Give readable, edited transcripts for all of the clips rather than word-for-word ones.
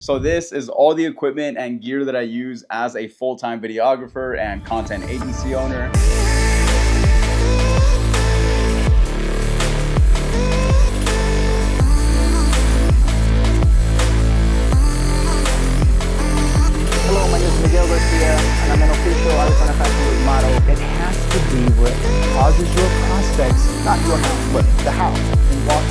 So this is all the equipment and gear that I use as a full-time videographer and content agency owner. Hello, my name is Miguel Garcia, and I'm an official Arizona Fashion Week model. It has to be what causes your prospects, not your house, but the house, and walk.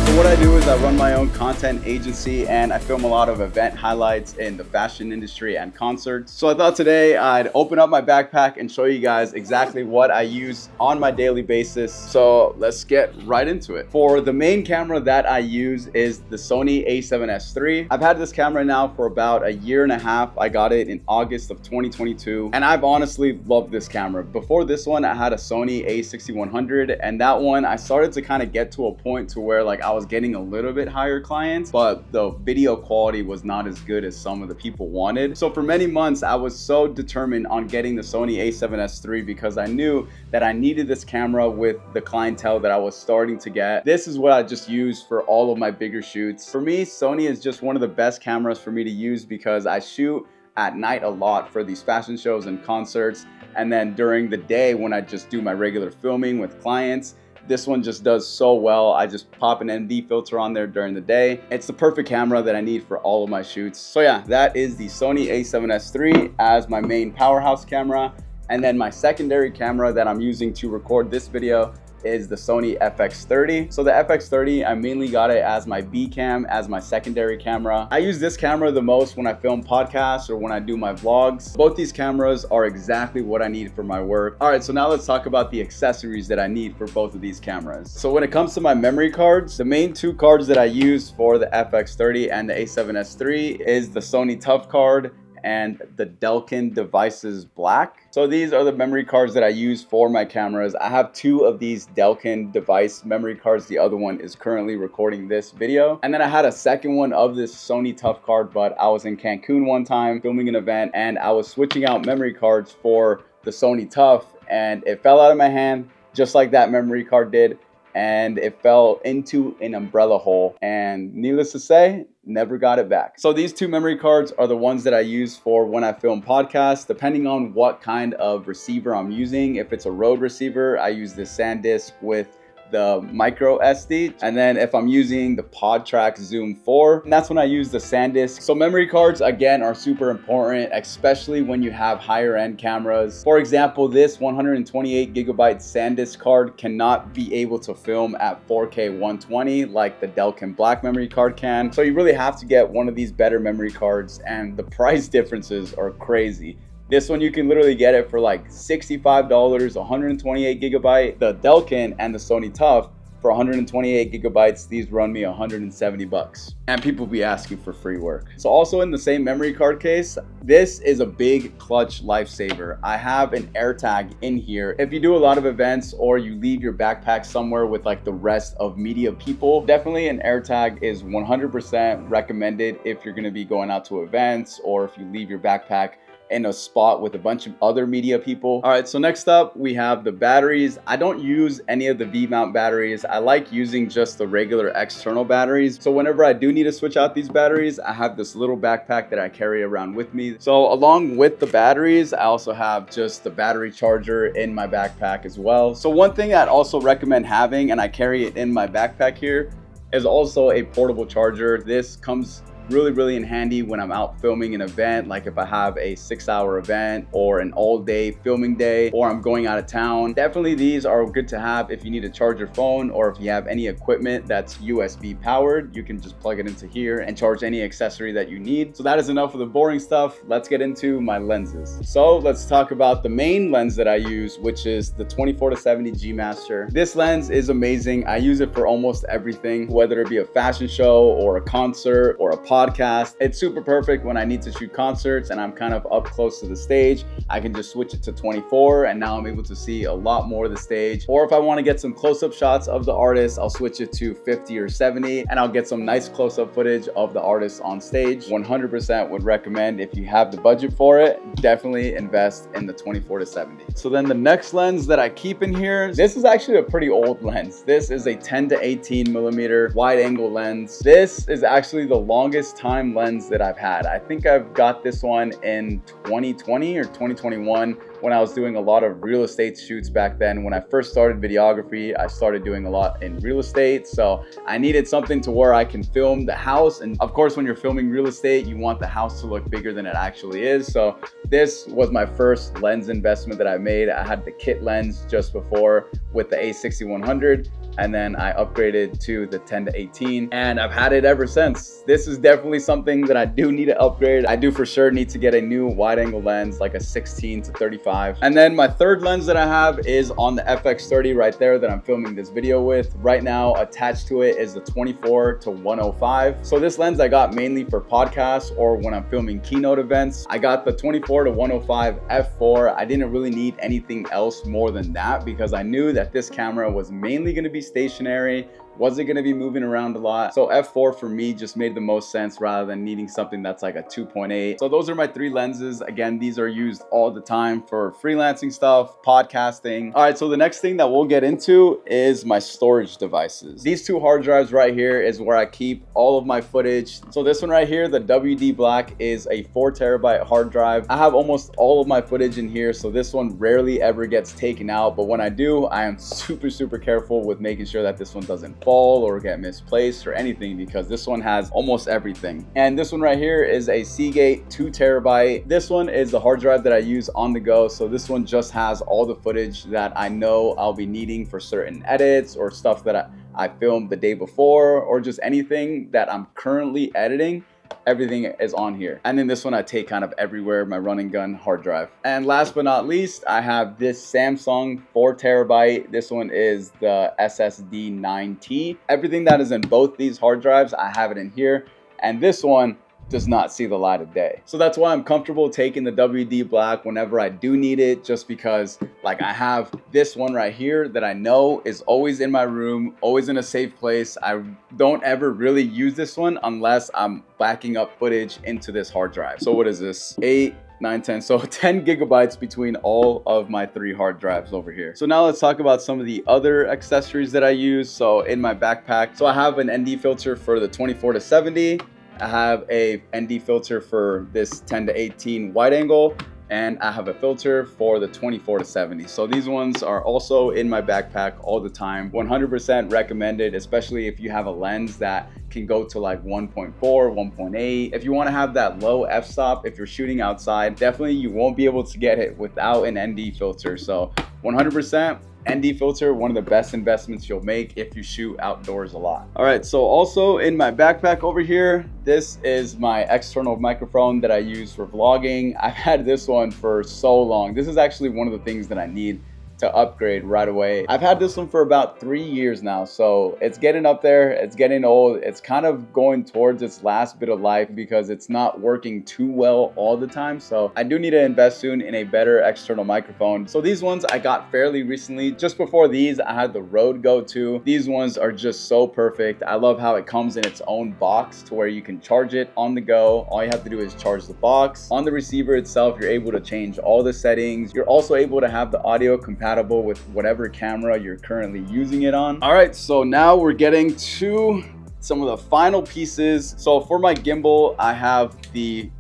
So what I do is I run my own content agency and I film a lot of event highlights in the fashion industry and concerts. So I thought today I'd open up my backpack and show you guys exactly what I use on my daily basis. So let's get right into it. For the main camera that I use is the Sony a7S III. I've had this camera now for about a year and a half. I got it in August of 2022 and I've honestly loved this camera. Before this one, I had a Sony a6100, and that one I started to kind of get to a point to where like I was getting a little bit higher clients, but the video quality was not as good as some of the people wanted. So for many months, I was so determined on getting the Sony a7S III because I knew that I needed this camera with the clientele that I was starting to get. This is what I just use for all of my bigger shoots. For me, Sony is just one of the best cameras for me to use because I shoot at night a lot for these fashion shows and concerts. And then during the day when I just do my regular filming with clients, this one just does so well. I just pop an ND filter on there during the day. It's the perfect camera that I need for all of my shoots. So yeah, that is the Sony a7S III as my main powerhouse camera. And then my secondary camera that I'm using to record this video is the Sony FX30. So the FX30, I mainly got it as my B cam, as my secondary camera. I use this camera the most when I film podcasts or when I do my vlogs. Both these cameras are exactly what I need for my work. All right, so now let's talk about the accessories that I need for both of these cameras. So when it comes to my memory cards, the main two cards that I use for the FX30 and the a7S III is the Sony Tough card and the Delkin Devices Black. So these are the memory cards that I use for my cameras. I have two of these Delkin device memory cards. The other one is currently recording this video. And then I had a second one of this Sony Tough card, but I was in Cancun one time filming an event and I was switching out memory cards for the Sony Tough and it fell out of my hand just like that memory card did. And it fell into an umbrella hole, and needless to say, never got it back. So these two memory cards are the ones that I use for when I film podcasts, depending on what kind of receiver I'm using. If it's a Rode receiver, I use this SanDisk with the micro SD, and then if I'm using the PodTrack Zoom 4, that's when I use the SanDisk. So memory cards again are super important, especially when you have higher end cameras. For example, this 128 gigabyte SanDisk card cannot be able to film at 4K 120 like the Delkin Black memory card can. So you really have to get one of these better memory cards, and the price differences are crazy. This one, you can literally get it for like $65, 128 gigabyte. The Delkin and the Sony Tough for 128 gigabytes, these run me 170 bucks. And people be asking for free work. So also in the same memory card case, this is a big clutch lifesaver. I have an AirTag in here. If you do a lot of events or you leave your backpack somewhere with like the rest of media people, definitely an AirTag is 100% recommended if you're gonna be going out to events or if you leave your backpack in a spot with a bunch of other media people. All right, so next up we have the batteries. I don't use any of the V-mount batteries. I like using just the regular external batteries. So whenever I do need to switch out these batteries, I have this little backpack that I carry around with me. So along with the batteries, I also have just the battery charger in my backpack as well. So one thing I'd also recommend having, and I carry it in my backpack here, is also a portable charger. This comes really in handy when I'm out filming an event, like if I have a 6-hour event or an all-day filming day, or I'm going out of town. Definitely these are good to have if you need to charge your phone, or if you have any equipment that's USB powered, you can just plug it into here and charge any accessory that you need. So that is enough of the boring stuff. Let's get into my lenses. So let's talk about the main lens that I use, which is the 24-70 G Master. This lens is amazing. I use it for almost everything, whether it be a fashion show or a concert or a podcast. It's super perfect when I need to shoot concerts and I'm kind of up close to the stage. I can just switch it to 24 and now I'm able to see a lot more of the stage. Or if I want to get some close-up shots of the artist, I'll switch it to 50 or 70 and I'll get some nice close-up footage of the artist on stage. 100% would recommend, if you have the budget for it, definitely invest in the 24 to 70. So then the next lens that I keep in here, this is actually a pretty old lens. This is a 10 to 18 millimeter wide angle lens. This is actually the longest time lens that I've had. I think I've got this one in 2020 or 2021 when I was doing a lot of real estate shoots back then. When I first started videography, I started doing a lot in real estate. So I needed something to where I can film the house. And of course, when you're filming real estate, you want the house to look bigger than it actually is. So this was my first lens investment that I made. I had the kit lens just before with the A6100. And then I upgraded to the 10 to 18 and I've had it ever since. This is definitely something that I do need to upgrade. I do for sure need to get a new wide angle lens, like a 16 to 35. And then my third lens that I have is on the FX30 right there that I'm filming this video with. Right now attached to it is the 24 to 105. So this lens I got mainly for podcasts or when I'm filming keynote events. I got the 24 to 105 f4. I didn't really need anything else more than that because I knew that this camera was mainly going to be stationary, wasn't going to be moving around a lot. So f4 for me just made the most sense rather than needing something that's like a 2.8. So those are my three lenses. Again, these are used all the time for freelancing stuff, podcasting. All right, so the next thing that we'll get into is my storage devices. These two hard drives right here is where I keep all of my footage. So this one right here, the WD Black, is a 4 terabyte hard drive. I have almost all of my footage in here, so this one rarely ever gets taken out. But when I do, I am super careful with making sure that this one doesn't fall or get misplaced or anything because this one has almost everything. And this one right here is a Seagate 2 terabyte. This one is the hard drive that I use on the go. So this one just has all the footage that I know I'll be needing for certain edits or stuff that I filmed the day before or just anything that I'm currently editing. Everything is on here. And then this one I take kind of everywhere, my run and gun hard drive. And last but not least, I have this Samsung 4 terabyte. This one is the SSD 9T. Everything that is in both these hard drives, I have it in here. And this one does not see the light of day. So that's why I'm comfortable taking the WD Black whenever I do need it, just because like I have this one right here that I know is always in my room, always in a safe place. I don't ever really use this one unless I'm backing up footage into this hard drive. So what is this? 8, 9, 10, so 10 gigabytes between all of my 3 hard drives over here. So now let's talk about some of the other accessories that I use. So in my backpack, so I have an ND filter for the 24 to 70. I have a ND filter for this 10 to 18 wide angle, and I have a filter for the 24 to 70. So these ones are also in my backpack all the time. 100% recommended, especially if you have a lens that can go to like 1.4, 1.8. If you want to have that low f-stop, if you're shooting outside, definitely you won't be able to get it without an ND filter. So 100%. ND filter, one of the best investments you'll make if you shoot outdoors a lot. All right, so also in my backpack over here, this is my external microphone that I use for vlogging. I've had this one for so long. This is actually one of the things that I need to upgrade right away. I've had this one for about 3 years now, so it's getting up there, it's getting old, it's kind of going towards its last bit of life because it's not working too well all the time. So I do need to invest soon in a better external microphone. So these ones I got fairly recently. Just before these, I had the Rode Go 2. These ones are just so perfect. I love how it comes in its own box to where you can charge it on the go. All you have to do is charge the box. On the receiver itself, you're able to change all the settings. You're also able to have the audio compatible with whatever camera you're currently using it on. All right, so now we're getting to some of the final pieces. So for my gimbal, I have the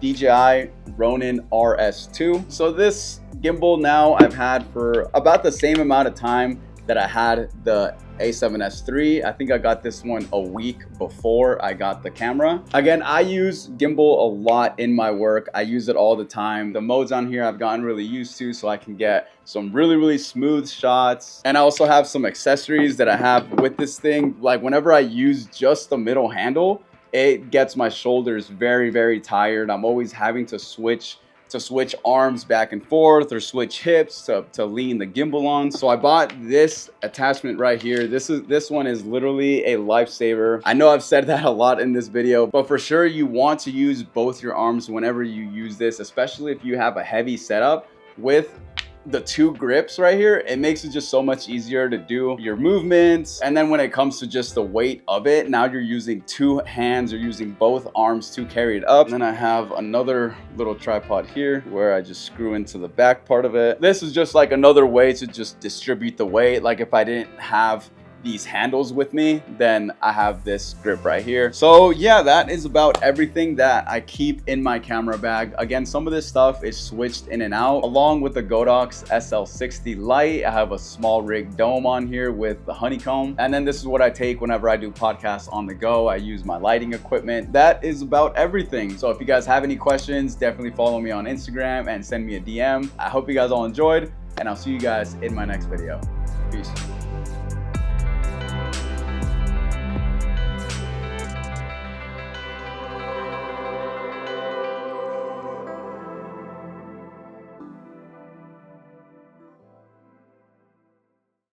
DJI Ronin RS2. So this gimbal now I've had for about the same amount of time that I had the A7S III. I think I got this one a week before I got the camera. Again, I use gimbal a lot in my work. I use it all the time. The modes on here I've gotten really used to so I can get some really smooth shots. And I also have some accessories that I have with this thing. Like whenever I use just the middle handle, it gets my shoulders very tired. I'm always having to switch to switch arms back and forth or switch hips to lean the gimbal on. So I bought this attachment right here. This one is literally a lifesaver. I know I've said that a lot in this video, but for sure you want to use both your arms whenever you use this, especially if you have a heavy setup. With the two grips right here, it makes it just so much easier to do your movements. And then when it comes to just the weight of it, now you're using two hands, you're using both arms to carry it up. And then I have another little tripod here where I just screw into the back part of it. This is just like another way to just distribute the weight. Like if I didn't have these handles with me, then I have this grip right here. So yeah, that is about everything that I keep in my camera bag. Again, some of this stuff is switched in and out. Along with the Godox SL60 Lite, I have a small rig dome on here with the honeycomb. And then this is what I take whenever I do podcasts on the go. I use my lighting equipment. That is about everything. So if you guys have any questions, definitely follow me on Instagram and send me a DM. I hope you guys all enjoyed, and I'll see you guys in my next video. Peace.